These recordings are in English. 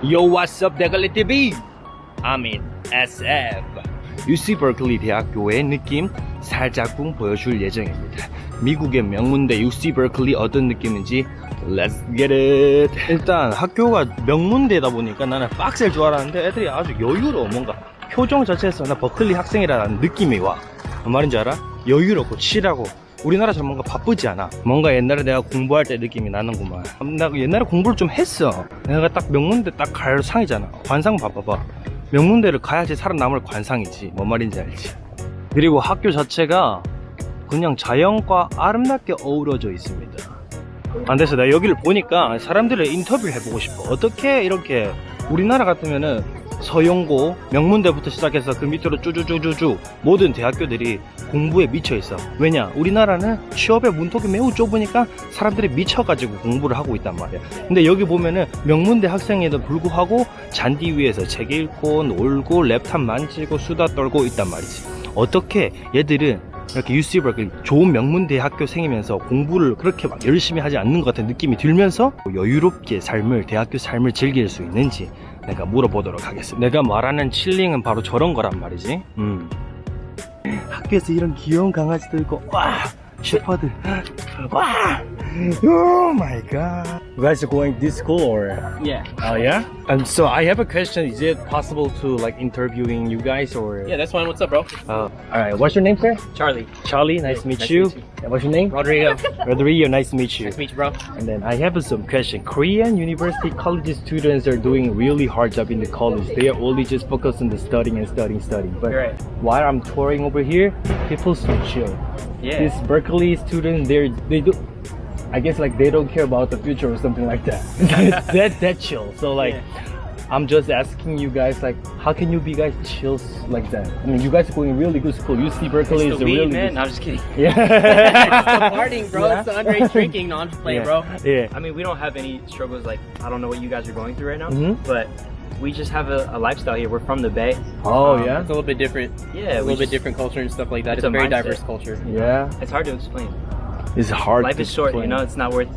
Yo, what's up, 대걸리 TV? I'm in SF. UCBerkeley 대학교의 느낌 살짝쿵 보여줄 예정입니다. 미국의 명문대 UCBerkeley 어떤 느낌인지 Let's get it. 일단 학교가 명문대다 보니까 나는 빡셀 줄 알았는데 애들이 아주 여유로워. 뭔가 표정 자체에서 나 버클리 학생이라는 느낌이 와. 뭔 말인지 알아? 여유롭고 칠하고 우리나라처럼 뭔가 바쁘지 않아. 뭔가 옛날에 내가 공부할 때 느낌이 나는구만. 나 옛날에 공부를 좀 했어. 내가 딱 명문대 딱 갈 상이잖아. 관상 봐봐봐. 명문대를 가야지 살아남을 관상이지. 뭔 말인지 알지? 그리고 학교 자체가 그냥 자연과 아름답게 어우러져 있습니다. 안 돼서 내가 여기를 보니까 사람들의 인터뷰를 해보고 싶어. 어떻게 이렇게 우리나라 같으면은 서영고, 명문대부터 시작해서 그 밑으로 쭈쭈쭈쭈쭈 모든 대학교들이 공부에 미쳐 있어. 왜냐? 우리나라는 취업의 문턱이 매우 좁으니까 사람들이 미쳐가지고 공부를 하고 있단 말이야. 근데 여기 보면은 명문대 학생에도 불구하고 잔디 위에서 책 읽고 놀고 랩탑 만지고 수다 떨고 있단 말이지. 어떻게 얘들은 이렇게 UCBerkeley 좋은 명문대 학교생이면서 공부를 그렇게 막 열심히 하지 않는 것 같은 느낌이 들면서 여유롭게 대학교 삶을 즐길 수 있는지 내가 물어보도록 하겠습니다. 내가 말하는 칠링은 바로 저런 거란 말이지. 학교에서 이런 귀여운 강아지도 있고, 와! 셰퍼드, 와! Oh my god. You guys are going to this school or? Yeah. Oh yeah? And so I have a question. Is it possible to like interviewing you guys or? Yeah, that's fine. What's up, bro? Alright, what's your name, sir? Charlie. Charlie, nice to meet Nice to you. meet you. And what's your name? Rodrigo. Rodrigo, nice to meet you. Nice to meet you, bro. And then I have some question. Korean university college students are doing really hard job in the college. They are only just focused on the studying and studying. But You're right. while I'm touring over here, people so chill. Yeah. These Berkeley students, they do. I guess like they don't care about the future or something like that. that chill. So like, Yeah. I'm just asking you guys like, how can you be guys chills like that? I mean, you guys are going really good school. UCBerkeley It's is the a weed, really man. good. No, I'm just kidding. Yeah. It's the partying, bro. Yeah. It's the underage drinking. No, I'm just playing, Yeah. bro. Yeah. I mean, we don't have any struggles like, I don't know what you guys are going through right now, Mhm. but we just have a lifestyle here. We're from the Bay. Oh yeah. It's a little bit different. Yeah, A little bit different culture and stuff like that. It's It's a a very mindset. diverse culture. Yeah. It's hard to explain. It's hard. Life to is short, explain. you know. It's not worth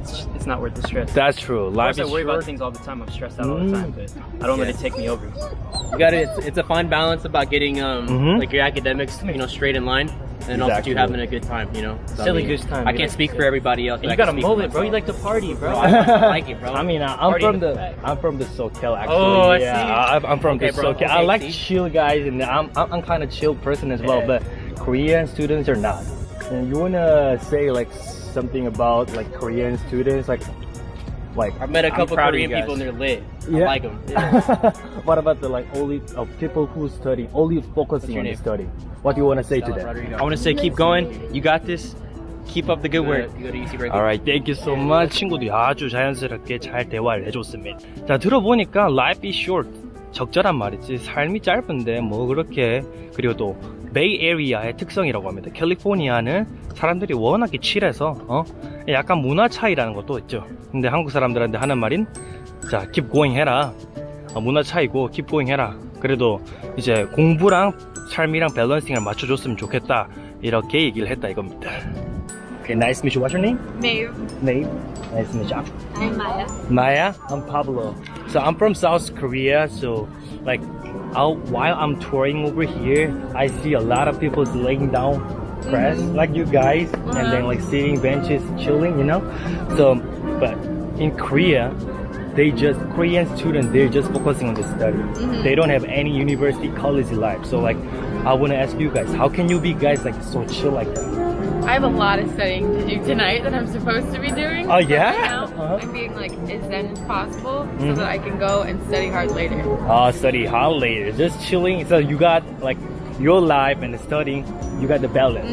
the stress. That's true. Of Life course, I is worry about short. things all the time. I'm stressed out all the time, but I don't let it take me over. You got it. It's a fine balance about getting Mhm. like your academics, straight in line, and also Exactly. you having a good time. So, Silly goose time, I you can't like speak to for say. everybody else. And but you I got a can speak for mullet, bro. You myself. like to party, bro. I like it, bro. I mean, I'm Party from in the back. I'm from the SoCal actually. Oh, I yeah, see. I'm from Okay, the bro. SoCal. I Okay, like see? chill guys, and I'm kind of chill person as well. Yeah. But Korean students are not. And you wanna say like something about like Korean students, like I've met a I'm couple proud of Korean you guys. people and they're lit. Yeah. I like them. Yeah. what about the like only people who study only focusing your on the name? study? What do you wanna say to them? Rodrigo. I want to say keep going. You got this. Keep up the good work. You go to UCBerkeley. Alright, thank you so much. 친구들이 아주 자연스럽게 잘 대화를 해줬습니다. 자, 들어보니까 life is short. 적절한 말이지. 삶이 짧은데 뭐 그렇게. 그리고 또 베이 에리아의 특성이라고 합니다. 캘리포니아는 사람들이 워낙에 칠해서 약간 문화 차이라는 것도 있죠. 근데 한국 사람들한테 하는 말인 자, keep going 해라. 문화 차이고 keep going 해라. 그래도 이제 공부랑 삶이랑 밸런싱을 맞춰줬으면 좋겠다. 이렇게 얘기를 했다 이겁니다. Okay, nice to meet you. What's your name? Maeve. Maeve. Nice to meet you. I'm Maya. Maya. I'm Pablo. So I'm from South Korea. So like, while I'm touring over here, I see a lot of people laying down grass like you guys, and then like sitting benches, chilling. So, but in Korea, Korean students, they're just focusing on the study. They don't have any university college life. So like, I want to ask you guys, how can you be guys like so chill like that? I have a lot of studying to do tonight that I'm supposed to be doing. Oh, yeah? Right now, Uh-huh. I'm being like as zen as possible so that I can go and study hard later. Study hard later. Just chilling. So you got like your life and studying. You got the balance.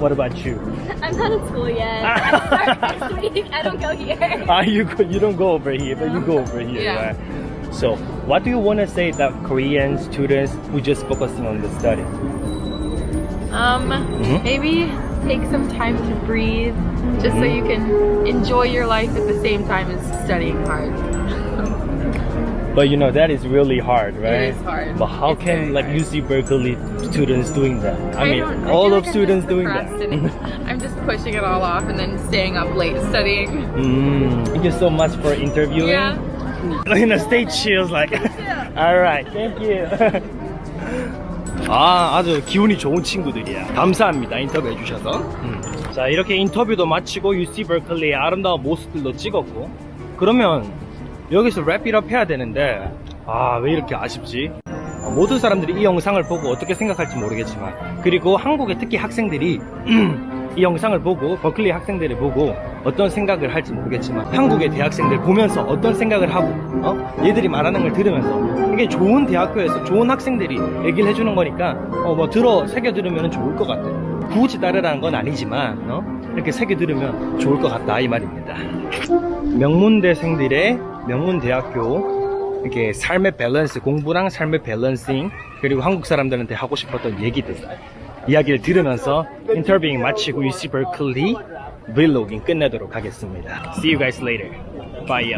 What about you? I'm not in school yet. I start next week. I don't go here. You don't go over here, but you go over here. Yeah. Right? So what do you want to say that Korean students who just focusing on the study? Maybe take some time to breathe just so you can enjoy your life at the same time as studying hard. But that is really hard, right? It is hard. But how It's can very like hard. UCBerkeley students doing that? I don't- all feel of like I'm students just doing that. procrastinating. I'm just pushing it all off and then staying up late studying. Thank you so much for interviewing. Yeah. In the state chills like. Alright, thank you. 아주 기운이 좋은 친구들이야. 감사합니다. 인터뷰 해주셔서. 자, 이렇게 인터뷰도 마치고 UCBerkeley의 아름다운 모습들도 찍었고, 그러면 여기서 랩잇업 해야 되는데 왜 이렇게 아쉽지? 모든 사람들이 이 영상을 보고 어떻게 생각할지 모르겠지만, 그리고 한국의 특히 학생들이 이 영상을 보고, 버클리 학생들을 보고 어떤 생각을 할지 모르겠지만, 한국의 대학생들 보면서 어떤 생각을 하고 얘들이 말하는 걸 들으면서, 이게 좋은 대학교에서 좋은 학생들이 얘기를 해주는 거니까 새겨 들으면 좋을 것 같아. 굳이 따르라는 건 아니지만 이렇게 새겨 들으면 좋을 것 같다, 이 말입니다. 명문대생들의 명문대학교, 이렇게 삶의 밸런스, 공부랑 삶의 밸런싱, 그리고 한국 사람들한테 하고 싶었던 얘기들, 이야기를 들으면서 인터뷰잉 마치고 UCBerkeley vlogging 끝내도록 하겠습니다. See you guys later. Bye.